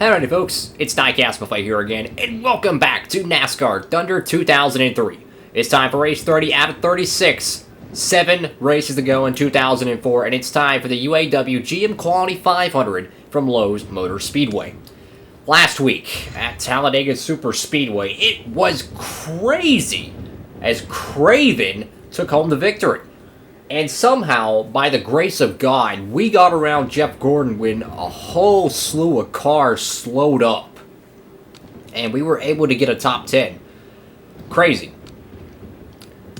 Howdy folks, it's DIECAST Buffet here again, and welcome back to NASCAR Thunder 2003. It's time for race 30 out of 36. 7 races to go in 2004, and it's time for the UAW-GM Quality 500 from Lowe's Motor Speedway. Last week at Talladega Super Speedway, it was crazy as Craven took home the victory. And somehow, by the grace of God, we got around Jeff Gordon when a whole slew of cars slowed up. And we were able to get a top 10. Crazy.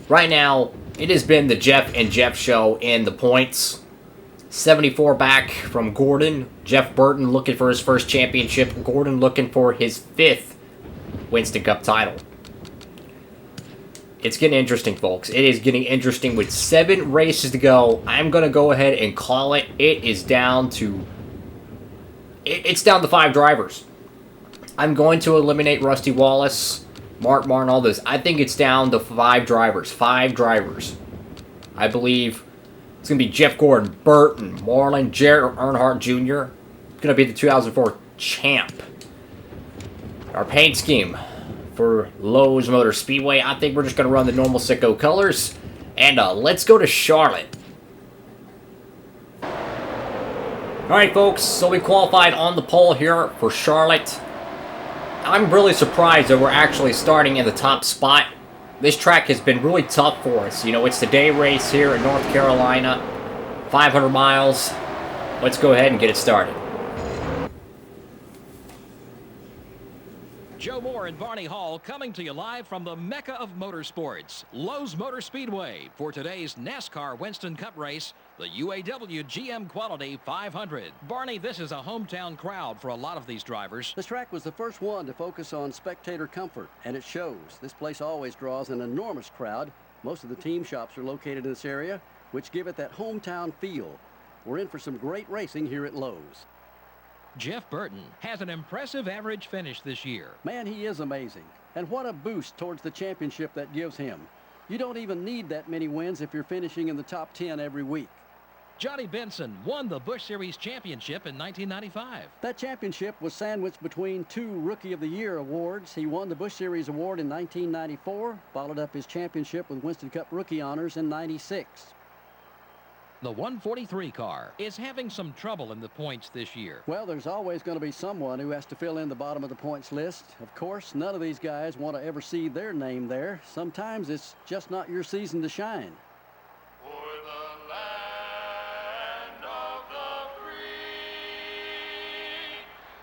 Right now, it has been the Jeff and Jeff show in the points. 74 back from Gordon. Jeff Burton looking for his first championship. Gordon looking for his 5th Winston Cup title. It's getting interesting, folks. It is getting interesting with 7 races to go. I'm going to go ahead and call it. It is down to... It's down to 5 drivers. I'm going to eliminate Rusty Wallace, Mark Martin, all this. I think it's down to 5 drivers. 5 drivers. I believe it's going to be Jeff Gordon, Burton, Marlin, Jarrett Earnhardt Jr. It's going to be the 2004 champ. Our paint scheme for Lowe's Motor Speedway, I think we're just going to run the normal sicko colors. And let's go to Charlotte. Alright folks, so we qualified on the pole here for Charlotte. I'm really surprised that we're actually starting in the top spot. This track has been really tough for us. You know, it's the day race here in North Carolina. 500 miles. Let's go ahead and get it started. Joe Moore and Barney Hall coming to you live from the Mecca of Motorsports, Lowe's Motor Speedway, for today's NASCAR Winston Cup race, the UAW-GM Quality 500. Barney, this is a hometown crowd for a lot of these drivers. This track was the first one to focus on spectator comfort, and it shows. This place always draws an enormous crowd. Most of the team shops are located in this area, which give it that hometown feel. We're in for some great racing here at Lowe's. Jeff Burton has an impressive average finish this year. Man, he is amazing. And what a boost towards the championship that gives him. You don't even need that many wins if you're finishing in the top 10 every week. Johnny Benson won the Busch Series championship in 1995. That championship was sandwiched between 2 Rookie of the Year awards. He won the Busch Series award in 1994, followed up his championship with Winston Cup rookie honors in 96. The 143 car is having some trouble in the points this year. Well, there's always going to be someone who has to fill in the bottom of the points list. Of course, none of these guys want to ever see their name there. Sometimes it's just not your season to shine. For the land of the free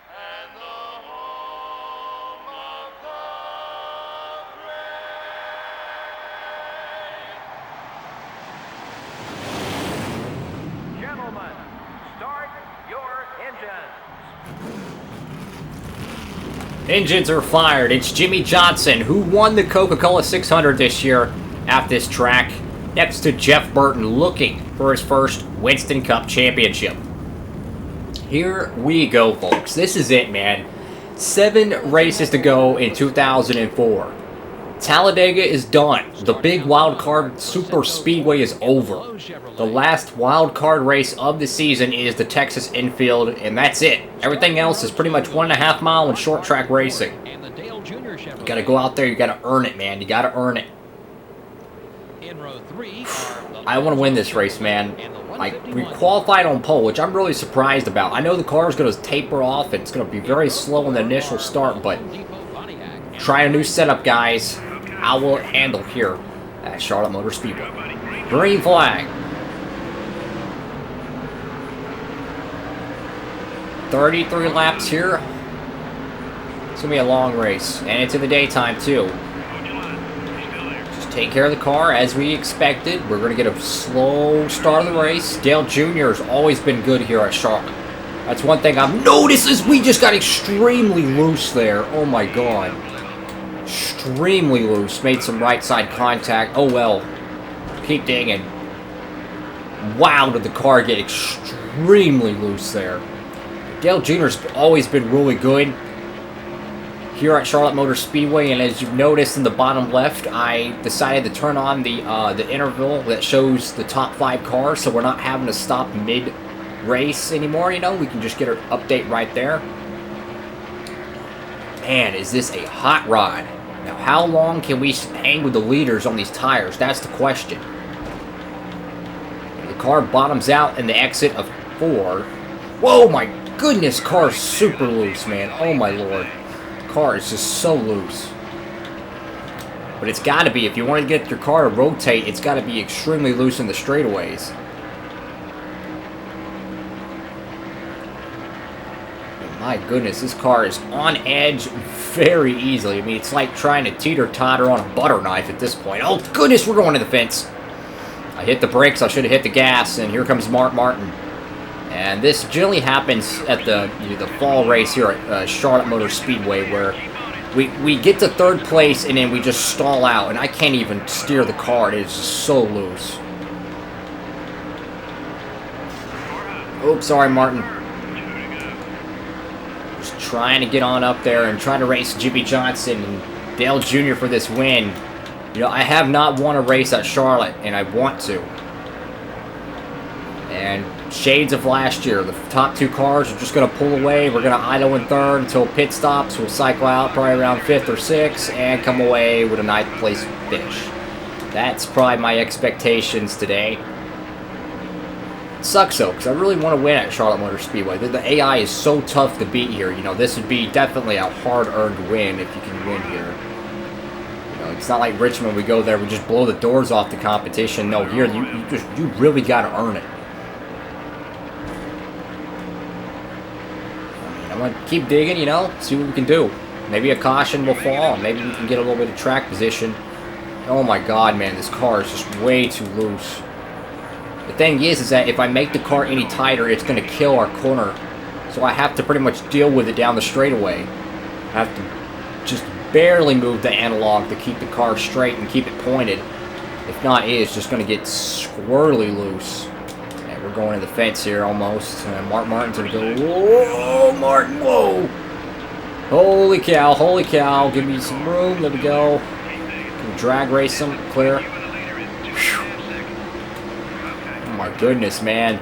and the home of the brave. Gentlemen, start your engines. Engines are fired. It's Jimmy Johnson, who won the Coca-Cola 600 this year at this track, next to Jeff Burton looking for his first Winston Cup championship. Here we go, folks. This is it, man. 7 races to go in 2004. Talladega is done. The big wild card super speedway is over. The last wild card race of the season is the Texas infield, and that's it. Everything else is pretty much 1.5 mile and short track racing. You gotta go out there, you gotta earn it, man. You gotta earn it. I want to win this race, man. Like, we qualified on pole, which I'm really surprised about. I know the car is going to taper off. It's going to be very slow in the initial start, but try a new setup, guys. I will handle here at Charlotte Motor Speedway. Green flag. 33 laps here. It's going to be a long race, and it's in the daytime, too. Just take care of the car as we expected. We're going to get a slow start of the race. Dale Jr. has always been good here at Charlotte. That's one thing I've noticed is we just got extremely loose there. Oh, my God. Extremely loose. Made some right side contact. Oh, well. Keep digging. Wow, did the car get extremely loose there. Dale Jr.'s always been really good here at Charlotte Motor Speedway, and as you've noticed in the bottom left, I decided to turn on the interval that shows the top 5 cars, so we're not having to stop mid-race anymore, you know? We can just get an update right there. Man, is this a hot rod. Now, how long can we hang with the leaders on these tires? That's the question. The car bottoms out in the exit of 4. Whoa, my goodness, car is super loose, man. Oh, my lord. The car is just so loose. But it's got to be, if you want to get your car to rotate, it's got to be extremely loose in the straightaways. My goodness, this car is on edge very easily. I mean, it's like trying to teeter-totter on a butter knife at this point. Oh, goodness, we're going to the fence. I hit the brakes. I should have hit the gas, and here comes Mark Martin. And this generally happens at the fall race here at Charlotte Motor Speedway, where we get to 3rd place, and then we just stall out, and I can't even steer the car. It is just so loose. Oops, sorry, Martin. Trying to get on up there and trying to race Jimmy Johnson and Dale Jr. for this win. You know, I have not won a race at Charlotte, and I want to. And shades of last year, the top 2 cars are just going to pull away. We're going to idle in 3rd until pit stops. We'll cycle out probably around 5th or 6th and come away with a 9th place finish. That's probably my expectations today. Sucks though, because I really want to win at Charlotte Motor Speedway. The AI is so tough to beat here. You know, this would be definitely a hard-earned win if you can win here. You know, it's not like Richmond. We go there, we just blow the doors off the competition. No, here you really got to earn it. I mean, I'm gonna keep digging. You know, see what we can do. Maybe a caution will fall. Maybe we can get a little bit of track position. Oh my God, man, this car is just way too loose. The thing is that if I make the car any tighter, it's going to kill our corner. So I have to pretty much deal with it down the straightaway. I have to just barely move the analog to keep the car straight and keep it pointed. If not, it's just going to get squirrely loose. And we're going to the fence here almost. And Mark Martin's going to go, whoa, Martin, whoa. Holy cow, give me some room. There we go. Can we drag race them, clear. My goodness, man.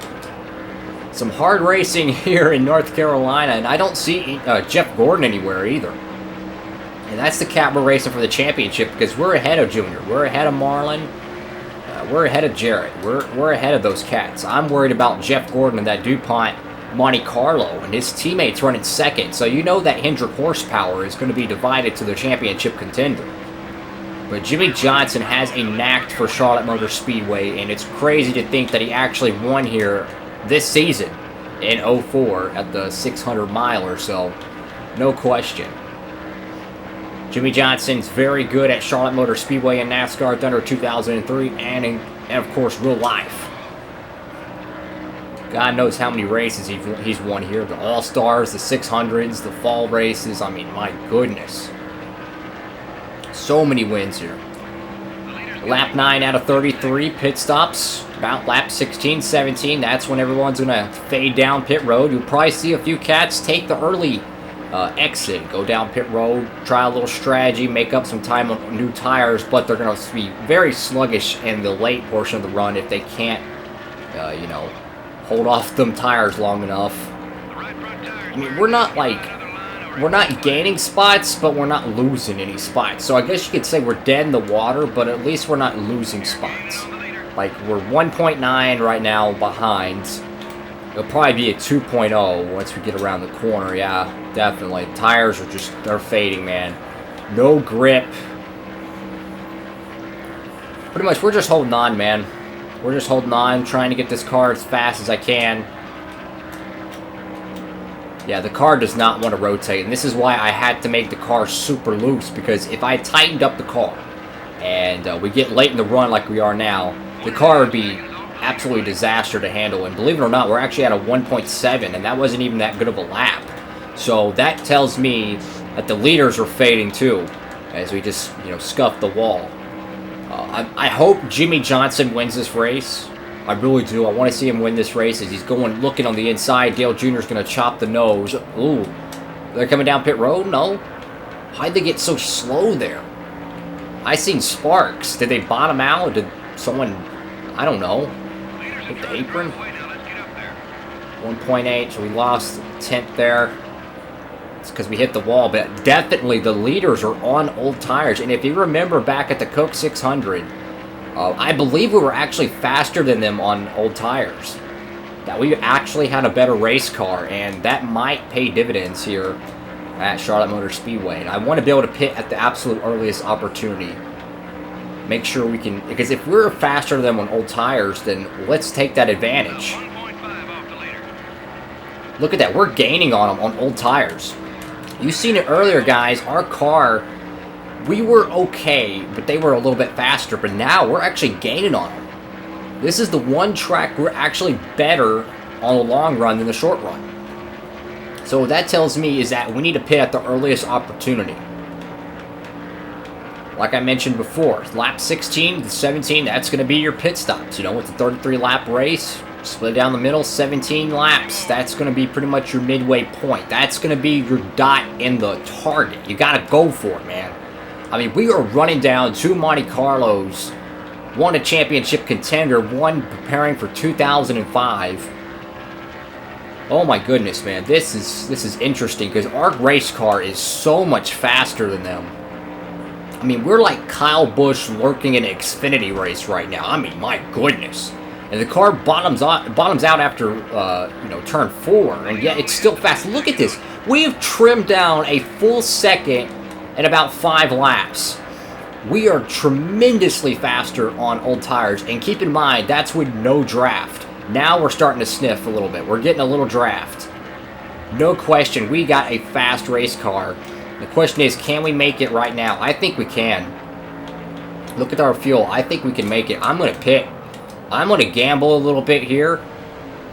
Some hard racing here in North Carolina, and I don't see Jeff Gordon anywhere either. And that's the cat we're racing for the championship, because we're ahead of Junior. We're ahead of Marlon. We're ahead of Jarrett. We're ahead of those cats. I'm worried about Jeff Gordon and that DuPont Monte Carlo, and his teammates running 2nd. So you know that Hendrick horsepower is going to be divided to the championship contender. But Jimmy Johnson has a knack for Charlotte Motor Speedway, and it's crazy to think that he actually won here this season in 04 at the 600 mile or so. No question. Jimmy Johnson's very good at Charlotte Motor Speedway and NASCAR Thunder 2003 and of course, real life. God knows how many races he's won here. The All-Stars, the 600s, the fall races. I mean, my goodness. So many wins here. Lap 9 out of 33 pit stops. About lap 16, 17. That's when everyone's going to fade down pit road. You'll probably see a few cats take the early exit. Go down pit road, try a little strategy, make up some time on new tires, but they're going to be very sluggish in the late portion of the run if they can't, you know, hold off them tires long enough. I mean, we're not gaining spots, but we're not losing any spots. So I guess you could say we're dead in the water, but at least we're not losing spots. Like, we're 1.9 right now behind. It'll probably be a 2.0 once we get around the corner. Yeah, definitely. Tires are just, they're fading, man. No grip. Pretty much, we're just holding on, man. We're just holding on, trying to get this car as fast as I can. Yeah, the car does not want to rotate, and this is why I had to make the car super loose, because if I tightened up the car and we get late in the run like we are now, the car would be absolutely a disaster to handle. And believe it or not, we're actually at a 1.7, and that wasn't even that good of a lap. So that tells me that the leaders are fading too, as we just, you know, scuff the wall. I hope Jimmy Johnson wins this race. I really do. I want to see him win this race as he's going, looking on the inside. Dale Jr. is going to chop the nose. Ooh. They're coming down pit road? No. Why'd they get so slow there? I seen sparks. Did they bottom out? Did someone, I don't know, hit the apron? 1.8, so we lost a tenth there. it's because we hit the wall, but definitely the leaders are on old tires. And if you remember back at the Coke 600, I believe we were actually faster than them on old tires. That we actually had a better race car, and that might pay dividends here at Charlotte Motor Speedway. And I want to be able to pit at the absolute earliest opportunity. Make sure we can, because if we're faster than them on old tires, then let's take that advantage. Look at that, we're gaining on them on old tires. You've seen it earlier, guys. Our car, we were okay, but they were a little bit faster, but now we're actually gaining on them. This is the one track we're actually better on the long run than the short run. So what that tells me is that we need to pit at the earliest opportunity. Like I mentioned before, lap 16 to 17, that's going to be your pit stops. You know, with the 33-lap race, split down the middle, 17 laps. That's going to be pretty much your midway point. That's going to be your dot in the target. You got to go for it, man. I mean, we are running down 2 Monte Carlos, one a championship contender, one preparing for 2005. Oh my goodness, man. This is interesting because our race car is so much faster than them. I mean, we're like Kyle Busch lurking in an Xfinity race right now. I mean, my goodness. And the car bottoms out after, you know, turn 4. And yet it's still fast. Look at this. We have trimmed down a full second in about 5 laps. We are tremendously faster on old tires. And keep in mind, that's with no draft. Now we're starting to sniff a little bit. We're getting a little draft. No question, we got a fast race car. The question is, can we make it right now? I think we can. Look at our fuel. I think we can make it. I'm going to pit. I'm going to gamble a little bit here.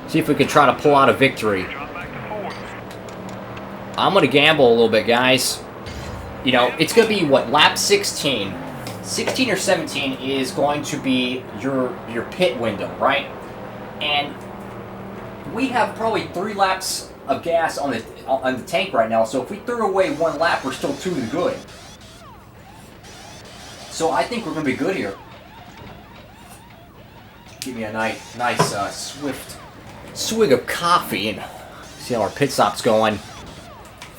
See if we can try to pull out a victory. I'm going to gamble a little bit, guys. You know, it's going to be, what, lap 16. 16 or 17 is going to be your pit window, right? And we have probably 3 laps of gas on the tank right now, so if we throw away 1 lap, we're still 2 to good. So I think we're going to be good here. Give me a nice swift swig of coffee and see how our pit stop's going.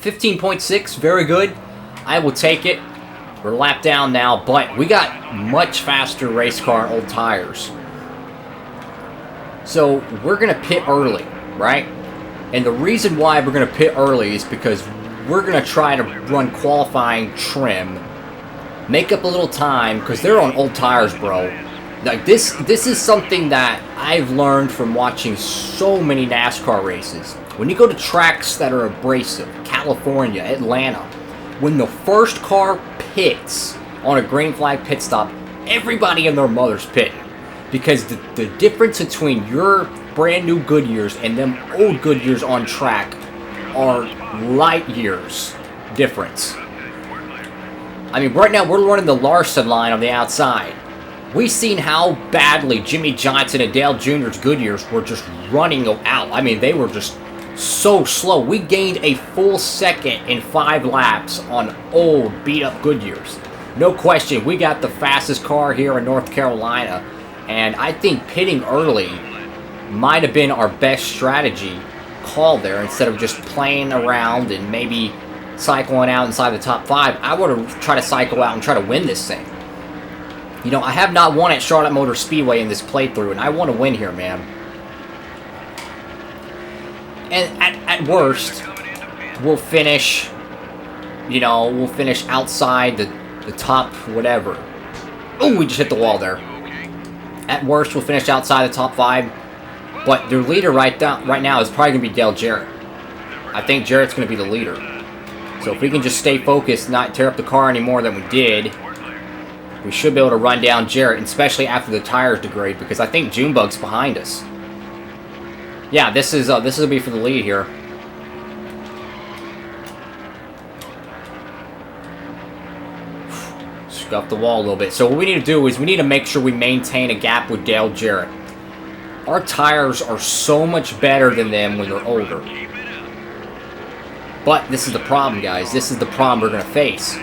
15.6, very good. I will take it. We're a lap down now, but we got much faster race car old tires. So we're going to pit early, right? And the reason why we're going to pit early is because we're going to try to run qualifying trim, make up a little time, because they're on old tires, bro. Like, this is something that I've learned from watching so many NASCAR races. When you go to tracks that are abrasive, California, Atlanta, when the first car pits on a green flag pit stop, everybody and their mother's pitting. Because the difference between your brand new Goodyears and them old Goodyears on track are light years difference. I mean, right now we're running the Larson line on the outside. We've seen how badly Jimmy Johnson and Dale Jr.'s Goodyears were just running out. I mean, they were just so slow. We gained a full second in 5 laps on old, beat-up Goodyears. No question, we got the fastest car here in North Carolina. And I think pitting early might have been our best strategy call there instead of just playing around and maybe cycling out inside the top 5. I would have tried to cycle out and try to win this thing. You know, I have not won at Charlotte Motor Speedway in this playthrough, and I want to win here, man. And at worst, we'll finish, you know, we'll finish outside the top whatever. Oh, we just hit the wall there. At worst, we'll finish outside the top 5. But their leader right now is probably going to be Dale Jarrett. I think Jarrett's going to be the leader. So if we can just stay focused, not tear up the car any more than we did, we should be able to run down Jarrett, especially after the tires degrade, because I think Junebug's behind us. Yeah, this will be for the lead here. Scuff the wall a little bit. So what we need to do is we need to make sure we maintain a gap with Dale Jarrett. Our tires are so much better than them when they're older. But this is the problem, guys. This is the problem we're going to face.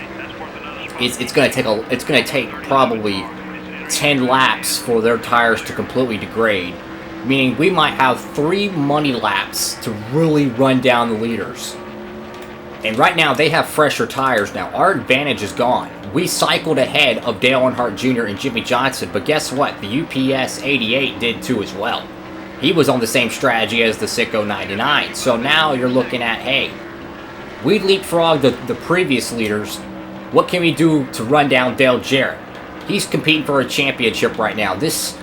It's going to take probably 10 laps for their tires to completely degrade. Meaning we might have 3 money laps to really run down the leaders. And right now, they have fresher tires now. Our advantage is gone. We cycled ahead of Dale Earnhardt Jr. and Jimmy Johnson, but guess what? The UPS 88 did too as well. He was on the same strategy as the Sicko 99. So now you're looking at, hey, we leapfrogged the previous leaders. What can we do to run down Dale Jarrett? He's competing for a championship right now. This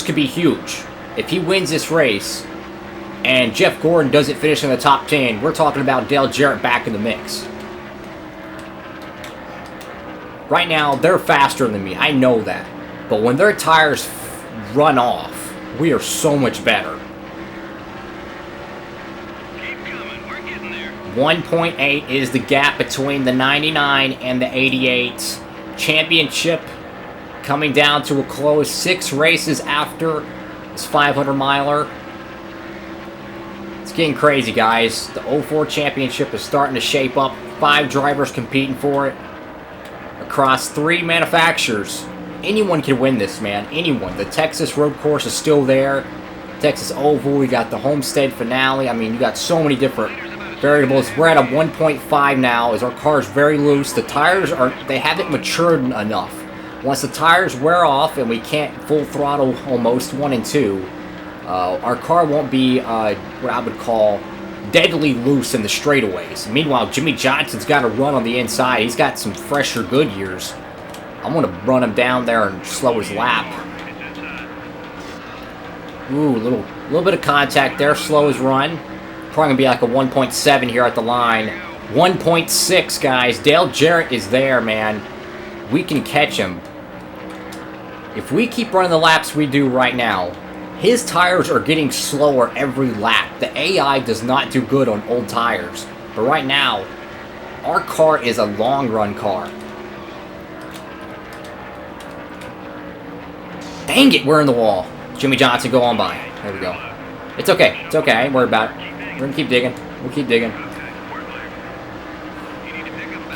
could be huge. If he wins this race and Jeff Gordon doesn't finish in the top 10, we're talking about Dale Jarrett back in the mix. Right now, they're faster than me. I know that. But when their tires run off, we are so much better. Keep coming. We're getting there. 1.8 is the gap between the 99 and the 88. Championship coming down to a close. 6 races after this 500-miler. It's getting crazy, guys. The 04 championship is starting to shape up. 5 drivers competing for it across 3 manufacturers. Anyone can win this, man. Anyone. The Texas road course is still there. Texas Oval. We got the Homestead finale. I mean, you got so many different variables. We're at a 1.5 now. As our car's very loose. The tires they haven't matured enough. Once the tires wear off and we can't full throttle almost 1 and 2, our car won't be what I would call deadly loose in the straightaways. Meanwhile, Jimmy Johnson's got to run on the inside. He's got some fresher Goodyears. I'm going to run him down there and slow his lap. Ooh, a little bit of contact there. Slow his run. Probably going to be like a 1.7 here at the line. 1.6, guys. Dale Jarrett is there, man. We can catch him. If we keep running the laps we do right now, his tires are getting slower every lap. The AI does not do good on old tires. But right now, our car is a long-run car. Dang it, we're in the wall. Jimmy Johnson, go on by. There we go. It's okay. It's okay. I ain't worried about it. We're going to keep digging. We'll keep digging.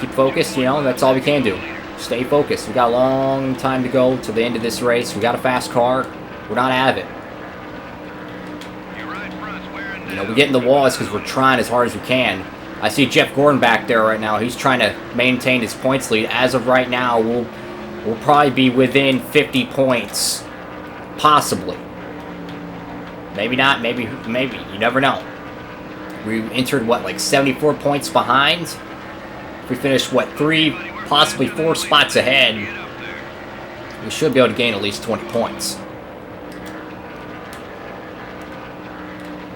Keep focused, you know, that's all we can do. Stay focused. We got a long time to go to the end of this race. We got a fast car. We're not out of it. You know, we get in the walls because we're trying as hard as we can. I see Jeff Gordon back there right now. He's trying to maintain his points lead. As of right now, we'll probably be within 50 points. Possibly. Maybe not. Maybe. You never know. We entered, what, like 74 points behind? If we finish, what, 3, possibly 4 spots ahead, we should be able to gain at least 20 points.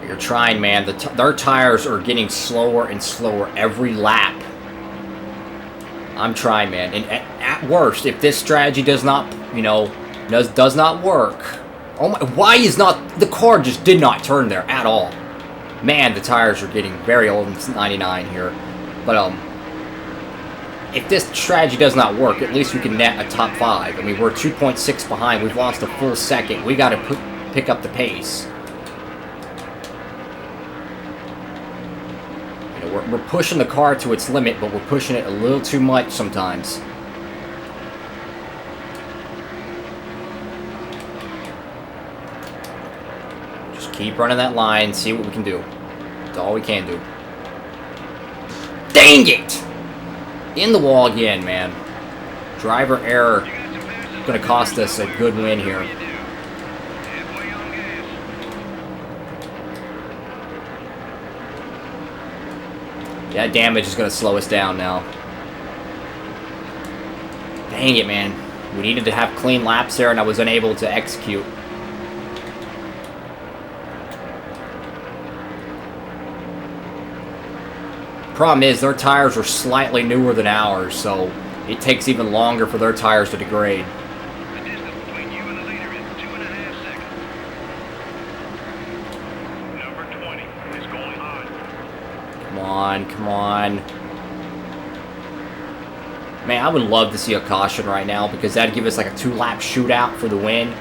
You're trying, man. Their tires are getting slower and slower every lap. I'm trying, man. And at worst, if this strategy does not, you know, does not work. Oh my! Why is not the car just did not turn there at all? Man, the tires are getting very old in 99 here. But if this strategy does not work, at least we can net a top 5. I mean, we're 2.6 behind. We've lost a full second. We got to pick up the pace. We're pushing the car to its limit, but we're pushing it a little too much sometimes. Just keep running that line, see what we can do. That's all we can do. Dang it! In the wall again, man. Driver error. Going to cost us a good win here. That damage is going to slow us down now. Dang it, man. We needed to have clean laps there, and I was unable to execute. Problem is, their tires are slightly newer than ours, so it takes even longer for their tires to degrade. The distance between you and the leader is 2.5 seconds. Number 20 is going on. Come on, come on. Man, I would love to see a caution right now because that'd give us like a 2-lap shootout for the win.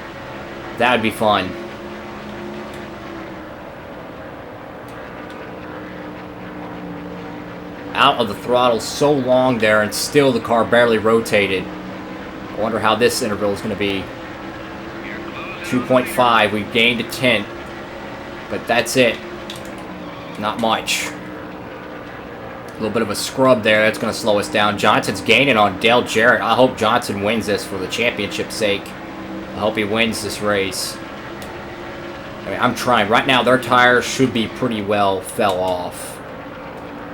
That'd be fun. Out of the throttle so long there and still the car barely rotated. I wonder how this interval is going to be. 2.5, we've gained a 10. But that's it. Not much. A little bit of a scrub there. That's going to slow us down. Johnson's gaining on Dale Jarrett. I hope Johnson wins this for the championship's sake. I hope he wins this race. I mean, I'm trying. Right now, their tires should be pretty well fell off.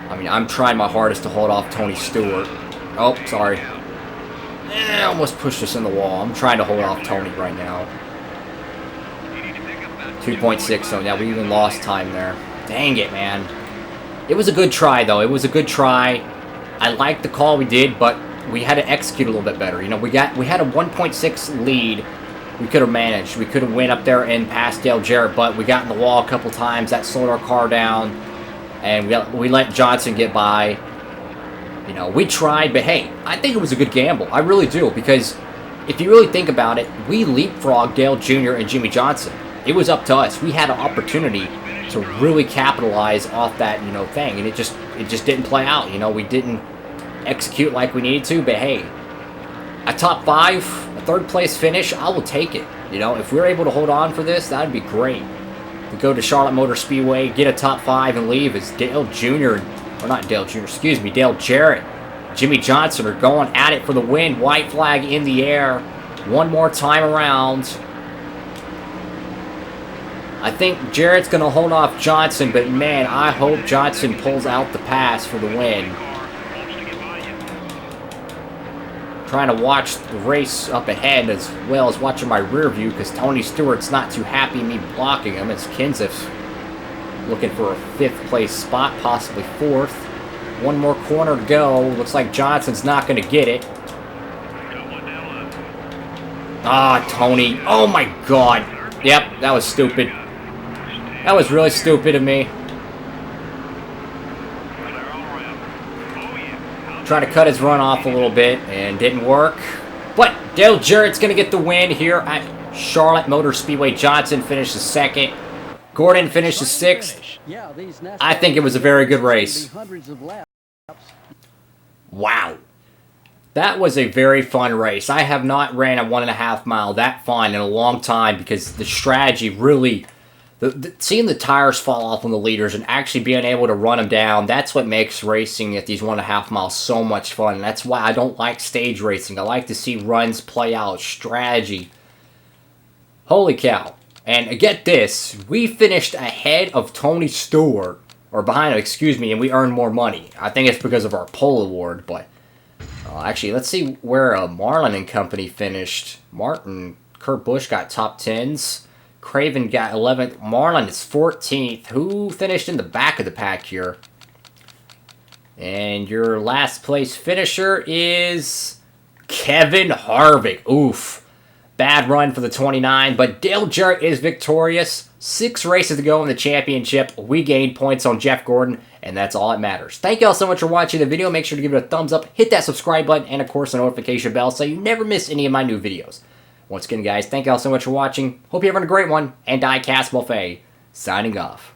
I mean, I'm trying my hardest to hold off Tony Stewart. Oh, sorry. I almost pushed us in the wall. I'm trying to hold off Tony right now. 2.6, so yeah, we even lost time there. Dang it, man. It was a good try, though. It was a good try. I liked the call we did, but we had to execute a little bit better. You know, we had a 1.6 lead. We could have managed. We could have went up there and passed Dale Jarrett, but we got in the wall a couple times. That slowed our car down, and we let Johnson get by. You know, we tried, but hey, I think it was a good gamble. I really do, because if you really think about it, we leapfrogged Dale Jr. and Jimmy Johnson. It was up to us. We had an opportunity to really capitalize off that, you know, thing, and it just didn't play out. You know, we didn't execute like we needed to, but hey, a top 5, a 3rd place finish, I will take it. You know, if we're able to hold on for this, that would be great. We go to Charlotte Motor Speedway, get a top 5, and leave as Dale Jr., or not Dale Jr., excuse me, Dale Jarrett, Jimmy Johnson are going at it for the win. White flag in the air. One more time around. I think Jarrett's going to hold off Johnson, but man, I hope Johnson pulls out the pass for the win. Trying to watch the race up ahead as well as watching my rear view, because Tony Stewart's not too happy me blocking him. It's Kenseth looking for a 5th place spot, possibly 4th. One more corner to go. Looks like Johnson's not going to get it. Ah, Tony. Oh my God. Yep, that was stupid. That was really stupid of me. Trying to cut his run off a little bit and didn't work. But Dale Jarrett's going to get the win here at Charlotte Motor Speedway. Johnson finished 2nd. Gordon finished 6th. I think it was a very good race. Wow. That was a very fun race. I have not ran a 1.5 mile that fun in a long time, because the strategy really... seeing the tires fall off on the leaders and actually being able to run them down, that's what makes racing at these 1.5 miles so much fun. And that's why I don't like stage racing. I like to see runs play out, strategy. Holy cow. And get this, we finished ahead of Tony Stewart, or behind him, excuse me, and we earned more money. I think it's because of our pole award, but actually, let's see where Marlin and Company finished. Martin, Kurt Busch got top 10s. Craven got 11th. Marlin is 14th. Who finished in the back of the pack here? And your last place finisher is Kevin Harvick. Oof. Bad run for the 29, but Dale Jarrett is victorious. 6 races to go in the championship. We gained points on Jeff Gordon, and that's all that matters. Thank you all so much for watching the video. Make sure to give it a thumbs up, hit that subscribe button, and of course the notification bell so you never miss any of my new videos. Once again, guys, thank you all so much for watching. Hope you're having a great one, and DIECAST Buffet, signing off.